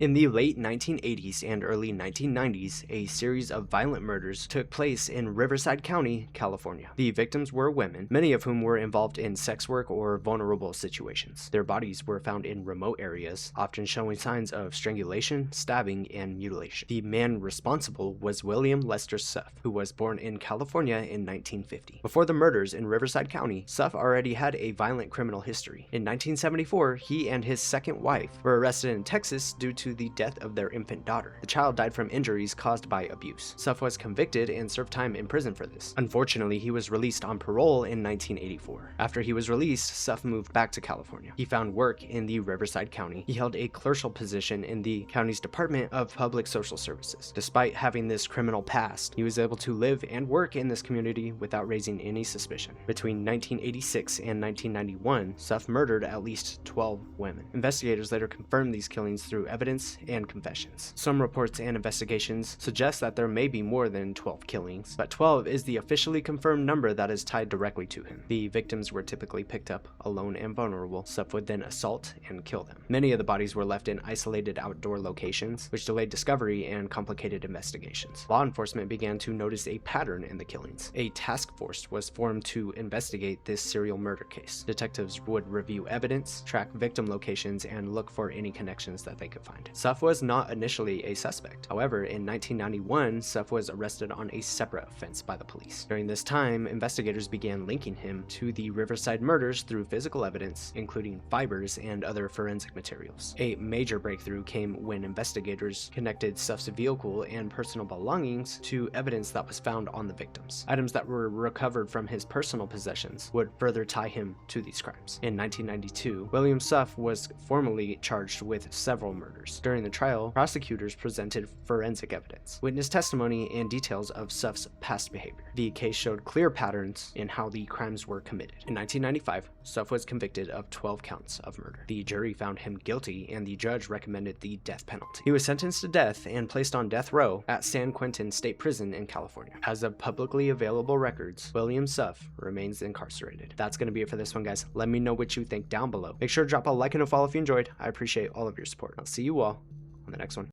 In the late 1980s and early 1990s, a series of violent murders took place in Riverside County, California. The victims were women, many of whom were involved in sex work or vulnerable situations. Their bodies were found in remote areas, often showing signs of strangulation, stabbing, and mutilation. The man responsible was William Lester Suff, who was born in California in 1950. Before the murders in Riverside County, Suff already had a violent criminal history. In 1974, he and his second wife were arrested in Texas due to the death of their infant daughter. The child died from injuries caused by abuse. Suff was convicted and served time in prison for this. Unfortunately, he was released on parole in 1984. After he was released, Suff moved back to California. He found work in the Riverside County. He held a clerical position in the county's Department of Public Social Services. Despite having this criminal past, he was able to live and work in this community without raising any suspicion. Between 1986 and 1991, Suff murdered at least 12 women. Investigators later confirmed these killings through evidence and confessions. Some reports and investigations suggest that there may be more than 12 killings, but 12 is the officially confirmed number that is tied directly to him. The victims were typically picked up alone and vulnerable. Suff would then assault and kill them. Many of the bodies were left in isolated outdoor locations, which delayed discovery and complicated investigations. Law enforcement began to notice a pattern in the killings. A task force was formed to investigate this serial murder case. Detectives would review evidence, track victim locations, and look for any connections that they could find. Suff was not initially a suspect. However, in 1991, Suff was arrested on a separate offense by the police. During this time, investigators began linking him to the Riverside murders through physical evidence, including fibers and other forensic materials. A major breakthrough came when investigators connected Suff's vehicle and personal belongings to evidence that was found on the victims. Items that were recovered from his personal possessions would further tie him to these crimes. In 1992, William Suff was formally charged with several murders. During the trial, prosecutors presented forensic evidence, witness testimony, and details of Suff's past behavior. The case showed clear patterns in how the crimes were committed. In 1995, Suff was convicted of 12 counts of murder. The jury found him guilty, and the judge recommended the death penalty. He was sentenced to death and placed on death row at San Quentin State Prison in California. As of publicly available records, William Suff remains incarcerated. That's going to be it for this one, guys. Let me know what you think down below. Make sure to drop a like and a follow if you enjoyed. I appreciate all of your support. I'll see you all on the next one.